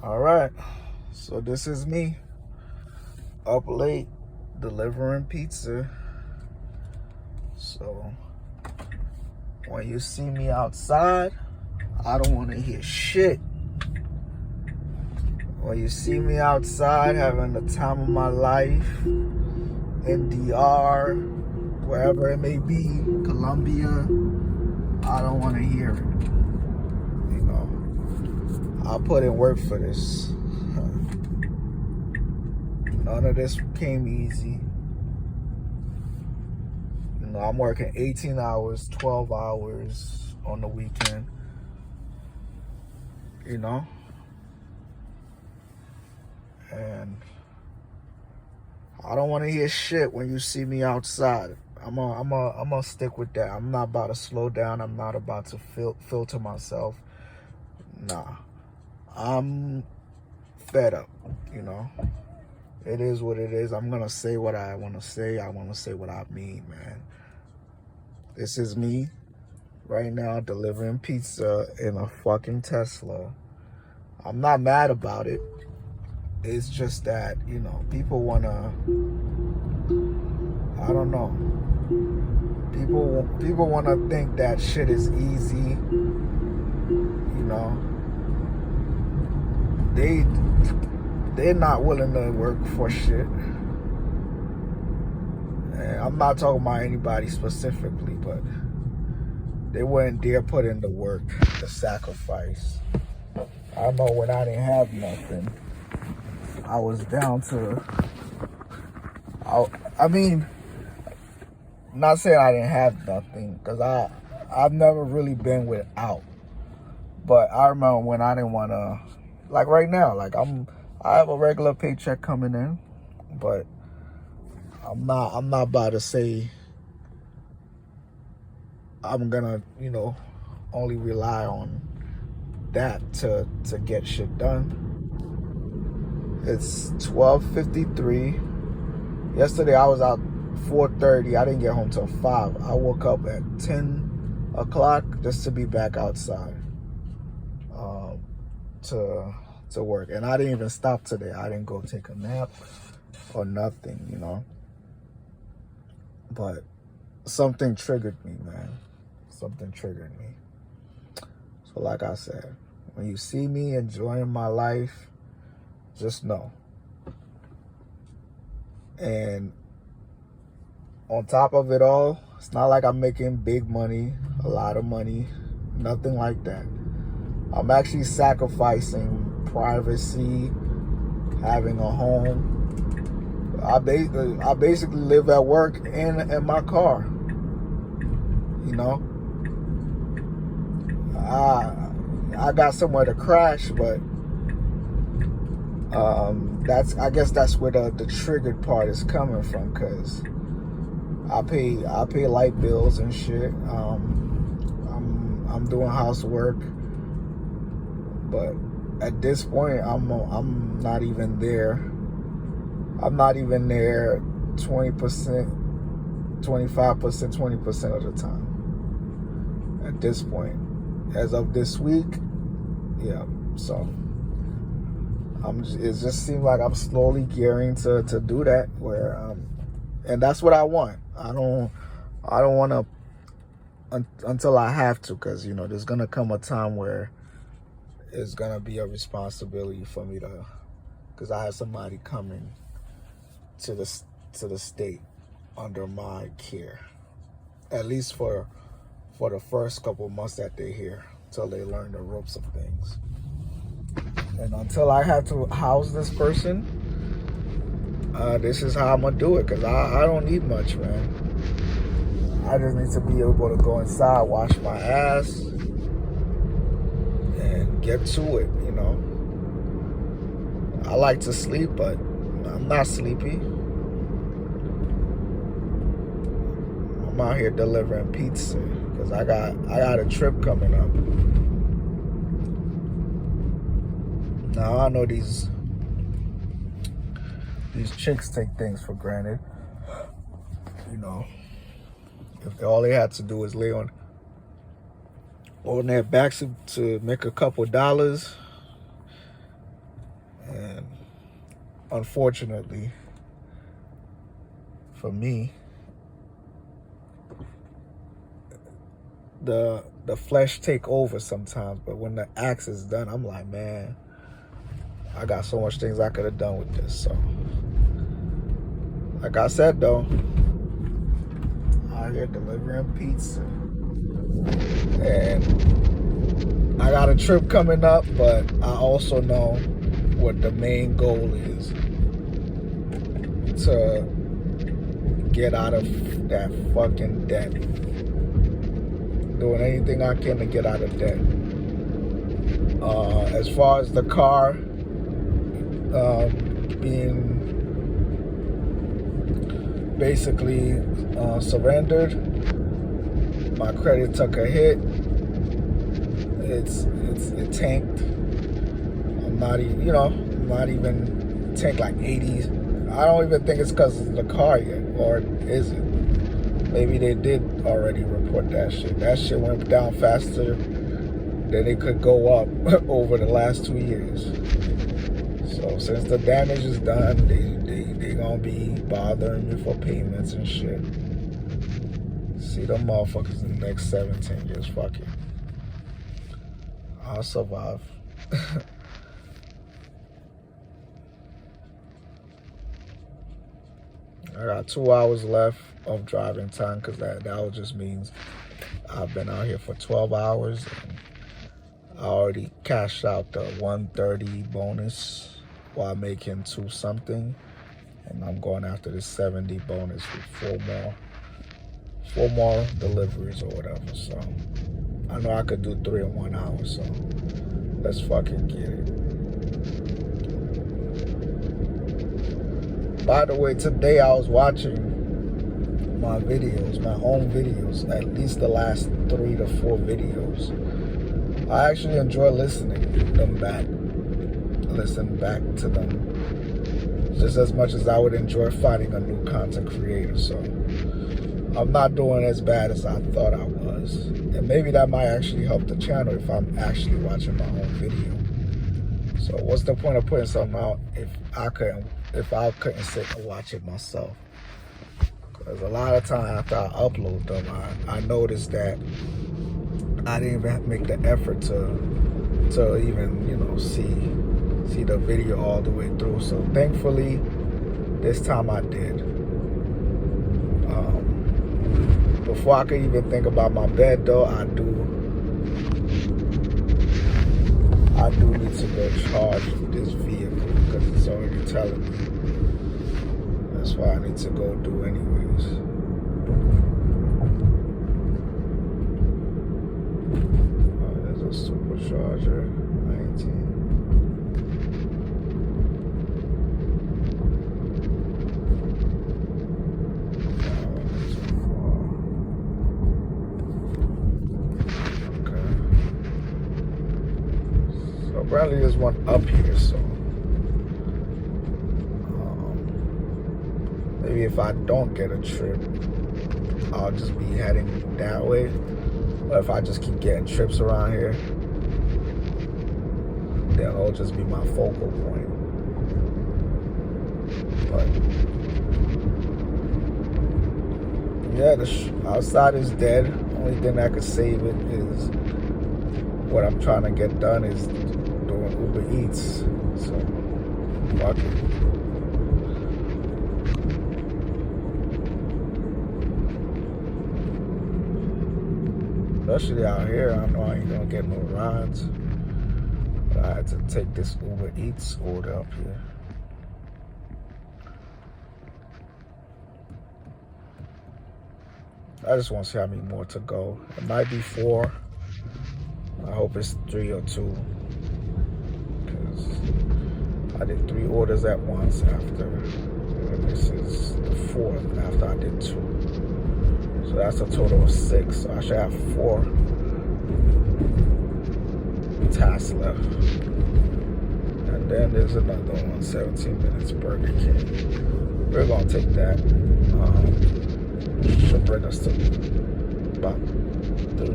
All right, so this is me up late delivering pizza. So when you see me outside, I don't want to hear shit. When you see me outside having the time of my life in DR, wherever it may be, Colombia, I don't want to hear it. You know, I put in work for this. None of this came easy. You know, I'm working 18 hours, 12 hours on the weekend. You know? And I don't want to hear shit when you see me outside. I'm gonna stick with that. I'm not about to slow down. I'm not about to filter myself. Nah. I'm fed up, you know? It is what it is. I'm gonna say what I want to say. I want to say what I mean, man. This is me right now delivering pizza in a fucking Tesla. I'm not mad about it. It's just that, you know, people wanna, I don't know. People wanna think that shit is easy. You know, they're not willing to work for shit. And I'm not talking about anybody specifically, but they wouldn't dare put in the work, the sacrifice. I know when I didn't have nothing, I was down to, I mean, not saying I didn't have nothing, because I've never really been without. But I remember when I didn't want to, like right now, like I have a regular paycheck coming in, but I'm not about to say I'm gonna, you know, only rely on that to get shit done. It's 12:53. Yesterday I was out 4:30. I didn't get home till 5. I woke up at 10 o'clock just to be back outside to work. And I didn't even stop today. I didn't go take a nap or nothing, you know. But something triggered me, man. Something triggered me. So like I said, when you see me enjoying my life, just know. And on top of it all, it's not like I'm making big money, a lot of money, nothing like that. I'm actually sacrificing privacy, having a home. I basically live at work and in my car. You know, I got somewhere to crash, but I guess that's where the triggered part is coming from, because I pay light bills and shit. I'm doing housework, but at this point I'm not even there. I'm not even there 20%, 25%, 20% of the time. At this point, as of this week, yeah. So it just seems like I'm slowly gearing to do that. Where and that's what I want. I don't want to until I have to, because you know there's gonna come a time where it's gonna be a responsibility for me to, because I have somebody coming to the state under my care, at least for the first couple months that they're here, till they learn the ropes of things. And until I have to house this person, this is how I'm gonna do it, because I don't need much, man. I just need to be able to go inside, wash my ass, and get to it, you know. I like to sleep, but I'm not sleepy. I'm out here delivering pizza because I got a trip coming up. Now I know these chicks take things for granted. You know, if all they had to do is lay on their backs to make a couple dollars, unfortunately, for me, the flesh take over sometimes. But when the axe is done, I'm like, man, I got so much things I could have done with this. So, like I said, though, out here delivering pizza. And I got a trip coming up, but I also know what the main goal is. To get out of that fucking debt. Doing anything I can to get out of debt. As far as the car being basically surrendered, my credit took a hit. It tanked. I'm not even tanked like 80s. I don't even think it's because of the car yet, or is it? Maybe they did already report that shit. That shit went down faster than it could go up over the last 2 years. So since the damage is done, they gonna be bothering me for payments and shit. See them motherfuckers in the next 7-10 years. Fuck it. I'll survive. I got 2 hours left of driving time, because that just means I've been out here for 12 hours and I already cashed out the 130 bonus while making 2 something, and I'm going after this 70 bonus with 4 more deliveries or whatever. So I know I could do 3 in 1 hour, so let's fucking get it. By the way, today I was watching my videos, my own videos, at least the last 3 to 4 videos. I actually enjoy listening back to them just as much as I would enjoy finding a new content creator. So I'm not doing as bad as I thought I was. And maybe that might actually help the channel if I'm actually watching my own video. So what's the point of putting something out if I couldn't sit and watch it myself? Because a lot of time after I upload them, I noticed that I didn't even make the effort to even, see the video all the way through. So thankfully, this time I did. Before I could even think about my bed, though, I do need to go charge this vehicle, because it's already telling me. That's why I need to go do anyways. There's a supercharger, 19. Apparently there's one up here, so maybe if I don't get a trip, I'll just be heading that way. Or if I just keep getting trips around here, then it'll just be my focal point. But yeah, the outside is dead. Only thing that could save it is what I'm trying to get done is doing Uber Eats. So fuck it. Especially out here, I know I ain't gonna get no rides. But I had to take this Uber Eats order up here. I just want to see how many more to go. It might be 4. I hope it's 3 or 2. Because I did 3 orders at once after. And this is the 4th after I did 2. So that's a total of 6. So I should have 4 tasks left. And then there's another one, 17 minutes, Burger King. We're going to take that. Should bring us to about 3.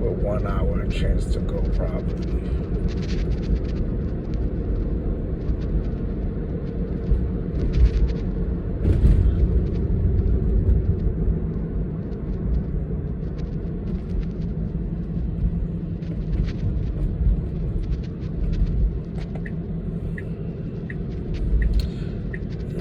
With 1 hour and chance to go, probably.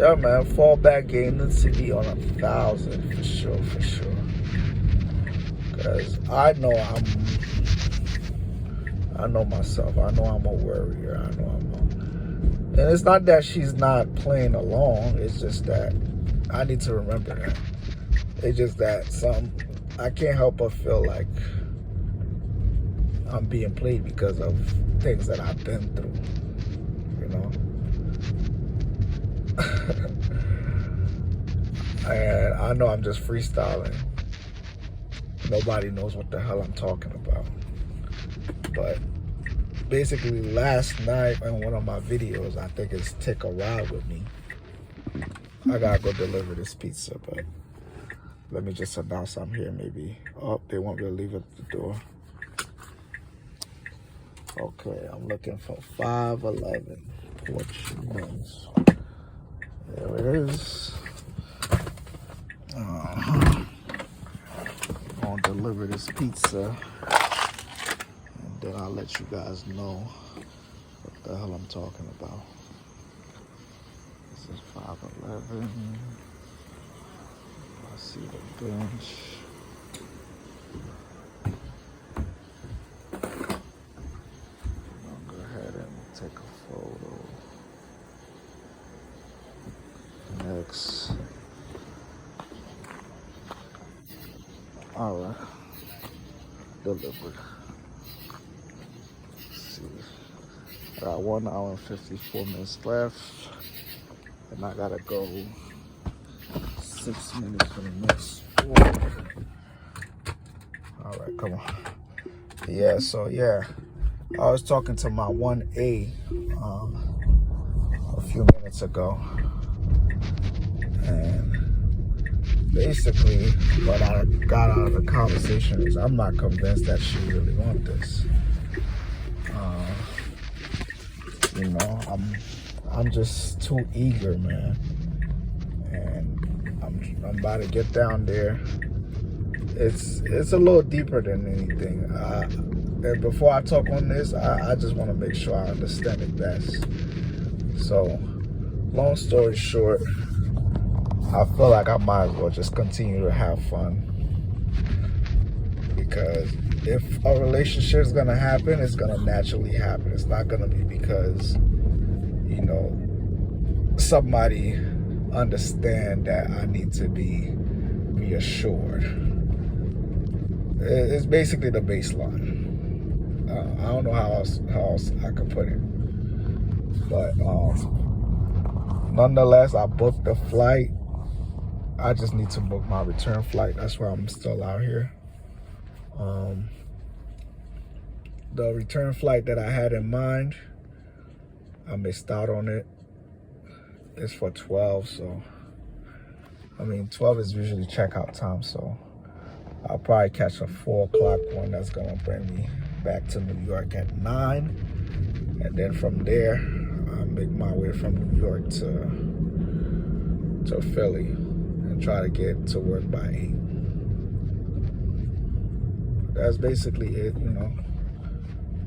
Yeah, man, fallback game needs to be on 1,000 for sure, Cause I know myself. I know I'm a worrier. And it's not that she's not playing along. It's just that I need to remember that. It's just that I can't help but feel like I'm being played because of things that I've been through, you know? And I know I'm just freestyling. Nobody knows what the hell I'm talking about. But basically last night in one of my videos, I think it's Take a Ride With Me, I gotta go deliver this pizza, but let me just announce I'm here maybe. Oh, they won't really leave it at the door. Okay, I'm looking for 511 Portuguese. There it is. I'm gonna deliver this pizza, and then I'll let you guys know what the hell I'm talking about. This is 511. I see the bench. I'll go ahead and take a photo. Next. All right. Delivered. Let's see. I got 1 hour and 54 minutes left. And I gotta go 6 minutes for the next one. All right, come on. Yeah, so yeah. I was talking to my 1A a few minutes ago. And basically, what I got out of the conversation is I'm not convinced that she really wants this. You know, I'm just too eager, man. And I'm about to get down there. It's a little deeper than anything. And before I talk on this, I just want to make sure I understand it best. So, long story short, I feel like I might as well just continue to have fun. Because if a relationship is going to happen, it's going to naturally happen. It's not going to be because, you know, somebody understand that I need to be reassured. It's basically the baseline. I don't know how else I could put it. But nonetheless, I booked the flight. I just need to book my return flight. That's why I'm still out here. The return flight that I had in mind, I missed out on it. It's for 12, so 12 is usually checkout time, so I'll probably catch a 4 o'clock one that's gonna bring me back to New York at 9, and then from there I'll make my way from New York to Philly and try to get to work by 8. That's basically it, you know.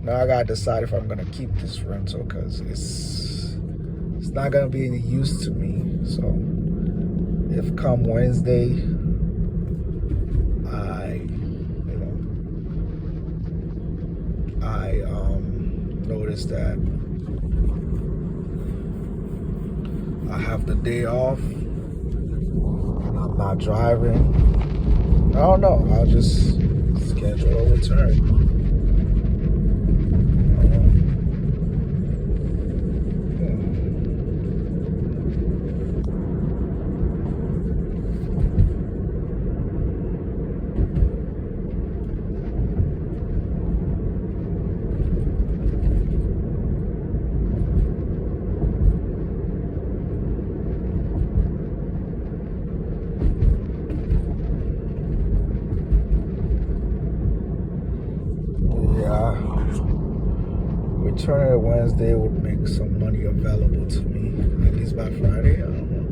Now I gotta decide if I'm gonna keep this rental because it's not gonna be any use to me. So if come Wednesday I noticed that I have the day off and I'm not driving, I don't know, I'll just schedule a return. Returning it Wednesday would make some money available to me, at least by Friday. I don't know.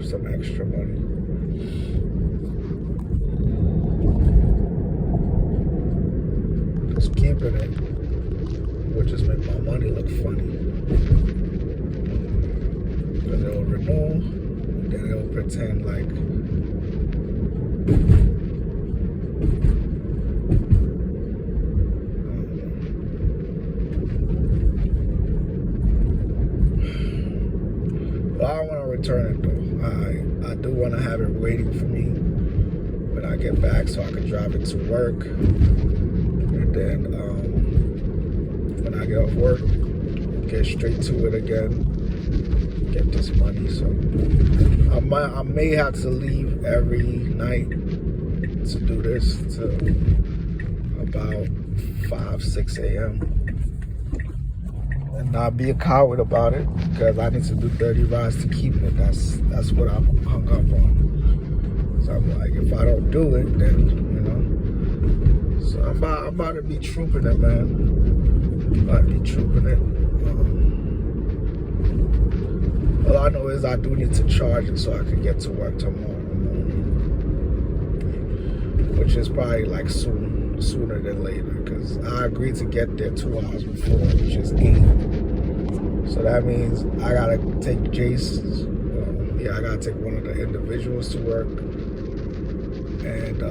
Some extra money. Just keeping it would just make my money look funny. Because it'll renew, then it'll pretend like I don't want to return it though. I do want to have it waiting for me when I get back so I can drive it to work. And then when I get off work, get straight to it again, get this money. So I may have to leave every night to do this till about 5, 6 a.m. and not be a coward about it, because I need to do 30 rides to keep it. That's what I'm hung up on. So I'm like, if I don't do it, then, you know. So I'm about to be trooping it, man. I'm about to be trooping it. All I know is I do need to charge it so I can get to work tomorrow morning, which is probably like sooner than later, because I agreed to get there 2 hours before, which is 8. So that means I gotta take Jace. I gotta take one of the individuals to work and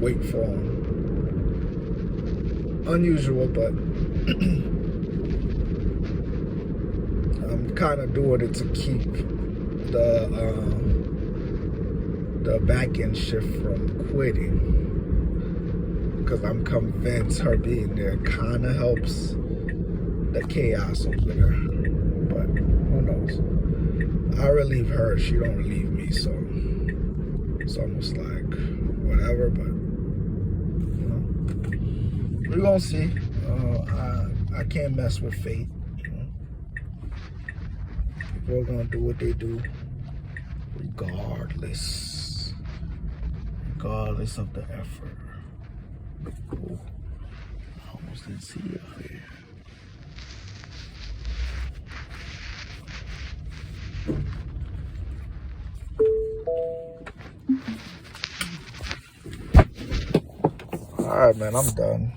wait for him. Unusual, but I'm kind of doing it to keep the back end shift from quitting, because I'm convinced her being there kind of helps the chaos over there. But who knows? I relieve her, she don't relieve me, so it's almost like whatever. But you know, we're gonna see. I can't mess with fate. You know? People are gonna do what they do regardless of the effort. Ooh, I almost didn't see you out here. All right, man, I'm done.